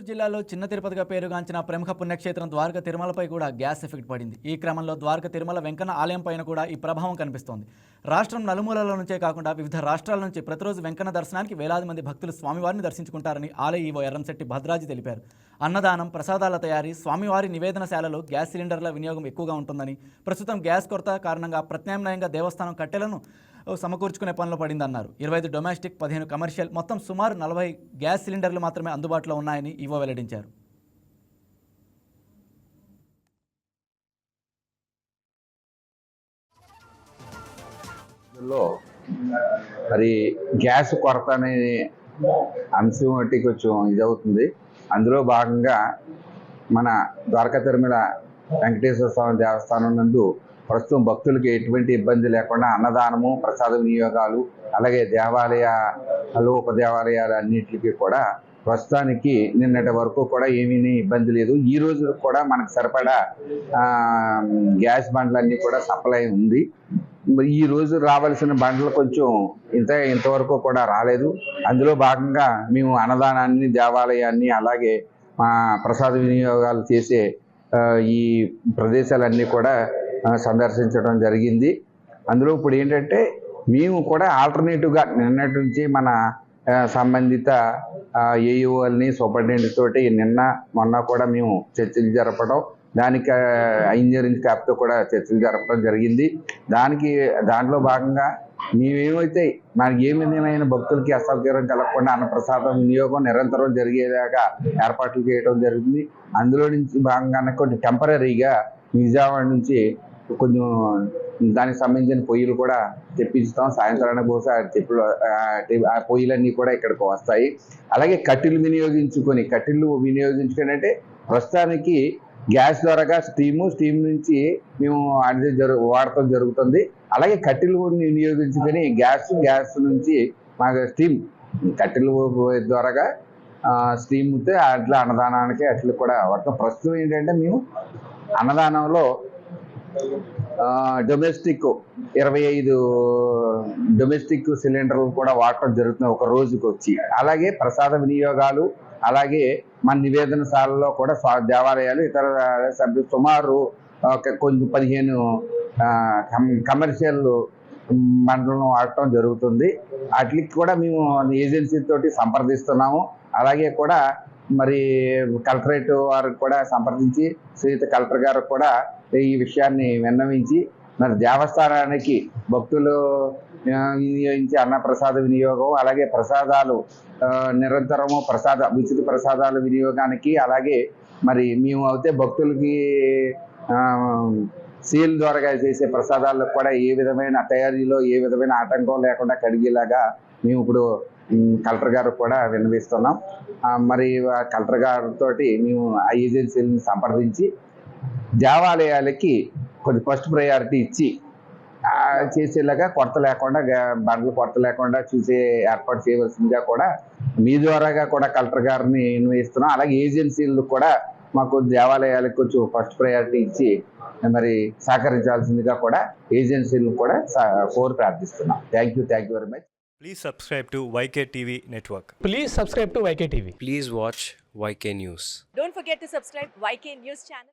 జిల్లాలో చిన్న తిరుపతిగా పేరుగాంచిన ప్రముఖ పుణ్యక్షేత్రం ద్వారక తిరుమలపై కూడా గ్యాస్ ఎఫెక్ట్ పడింది. ఈ క్రమంలో ద్వారక తిరుమల వెంకన్న ఆలయం పైన కూడా ఈ ప్రభావం కనిపిస్తోంది. రాష్ట్రం నలుమూలల నుంచే కాకుండా వివిధ రాష్ట్రాల నుంచి ప్రతిరోజు వెంకన్న దర్శనానికి వేలాది మంది భక్తులు స్వామివారిని దర్శించుకుంటారని ఆలయ ఈవో ఎర్రంశెట్టి భద్రాజీ తెలిపారు. అన్నదానం, ప్రసాదాల తయారీ, స్వామివారి నివేదనశాలలో గ్యాస్ సిలిండర్ల వినియోగం ఎక్కువగా ఉంటుందని, ప్రస్తుతం గ్యాస్ కొరత కారణంగా ప్రత్యామ్నాయంగా దేవస్థానం కట్టెలను సమకూర్చుకునే పనిలో పడిందన్నారు. 25 డొమెస్టిక్, 15 కమర్షియల్, మొత్తం సుమారు 40 గ్యాస్ సిలిండర్లు మాత్రమే అందుబాటులో ఉన్నాయని ఈవో వెల్లడించారు. మరి గ్యాస్ కొరత అనే అంశం ఒకటి కొంచెం ఇదవుతుంది. అందులో భాగంగా మన ద్వారకా తిరుమల వెంకటేశ్వర స్వామి దేవస్థానం నందు ప్రస్తుతం భక్తులకి ఎటువంటి ఇబ్బంది లేకుండా అన్నదానము, ప్రసాద వినియోగాలు, అలాగే దేవాలయాలు, ఉపదేవాలయాలు అన్నింటికి కూడా ప్రస్తుతానికి నిన్నటి వరకు కూడా ఏమీ ఇబ్బంది లేదు. ఈ రోజు కూడా మనకు సరిపడా గ్యాస్ బండ్లన్నీ కూడా సప్లై ఉంది. ఈ రోజు రావాల్సిన బండ్లు కొంచెం ఇంతవరకు కూడా రాలేదు. అందులో భాగంగా మేము అన్నదానాన్ని, దేవాలయాన్ని, అలాగే మా ప్రసాద వినియోగాలు చేసే ఈ ప్రదేశాలన్నీ కూడా సందర్శించడం జరిగింది. అందులో ఇప్పుడు ఏంటంటే మేము కూడా ఆల్టర్నేటివ్గా నిన్నటి నుంచి మన సంబంధిత ఏఈఓల్ని, సూపరింటెండెంట్ తోటి మొన్న కూడా మేము చర్చలు జరపడం, దానికి ఇంజనీరింగ్ స్టాఫ్తో కూడా చర్చలు జరపడం జరిగింది. దాంట్లో భాగంగా మేమేమైతే మనకి ఏ విధమైన భక్తులకి అసౌకర్యం కలగకుండా అన్నప్రసాదం వినియోగం నిరంతరం జరిగేలాగా ఏర్పాట్లు చేయడం జరిగింది. అందులో నుంచి భాగంగానే కొన్ని టెంపరీగా విజయవాడ నుంచి కొంచెం దానికి సంబంధించిన పొయ్యిలు కూడా తెప్పిస్తాం. సాయంత్రానికి బహుశా ఆ పొయ్యిలన్నీ కూడా ఇక్కడికి వస్తాయి. అలాగే కట్టెలు వినియోగించుకొని అంటే ప్రస్తుతానికి గ్యాస్ ద్వారాగా స్టీమ్ నుంచి మేము వాడటం జరుగుతుంది. అలాగే కట్టెలు వినియోగించుకొని గ్యాస్ నుంచి మాకు కట్టెలు ద్వారాగా స్టీమ్ అట్లా అన్నదానానికి అట్లా కూడా వాడతాం. ప్రస్తుతం ఏంటంటే మేము అన్నదానంలో డొమెస్టిక్ 25 డొమెస్టిక్ సిలిండర్లు కూడా వాడటం జరుగుతుంది ఒక రోజుకి వచ్చి. అలాగే ప్రసాద వినియోగాలు, అలాగే మన నివేదనశాలలో కూడా దేవాలయాలు, ఇతర సభ్యులు సుమారు కొంచెం 15 కమర్షియల్ మండలం వాడటం జరుగుతుంది. వాటికి కూడా మేము ఏజెన్సీ తోటి సంప్రదిస్తున్నాము. అలాగే కూడా మరి కలెక్టరేట్ వారికి కూడా సంప్రదించి శ్రీయుత కలెక్టర్ గారు కూడా ఈ విషయాన్ని విన్నవించి మరి దేవస్థానానికి భక్తులు వినియోగించే అన్నప్రసాద వినియోగం, అలాగే ప్రసాదాలు నిరంతరము ఉచిత ప్రసాదాల వినియోగానికి, అలాగే మరి మేము అయితే భక్తులకి సీల్ ద్వారా చేసే ప్రసాదాలకు కూడా ఏ విధమైన తయారీలో ఏ విధమైన ఆటంకం లేకుండా కడిగేలాగా మేము ఇప్పుడు కలెక్టర్ గారు కూడా విన్నవిస్తున్నాం. మరి కలెక్టర్ గారితో మేము ఆ ఏజెన్సీలను సంప్రదించి దేవాలయాలకి కొంచెం ఫస్ట్ ప్రయారిటీ ఇచ్చి చేసేలాగా బండ్లు కొరత లేకుండా చూసే ఏర్పాటు చేయవలసిందిగా కూడా మీ ద్వారాగా కూడా కలెక్టర్ గారిని విన్నవిస్తున్నాం. అలాగే ఏజెన్సీలు కూడా మాకు దేవాలయాలకు కొంచెం ఫస్ట్ ప్రయారిటీ ఇచ్చి మరి సహకరించాల్సిందిగా కూడా ఏజెన్సీలను కూడా ప్రార్థిస్తున్నాం. Thank you very much. Please subscribe to YK TV Network. Please subscribe to YK TV. Please watch YK News. Don't forget to subscribe YK News channel.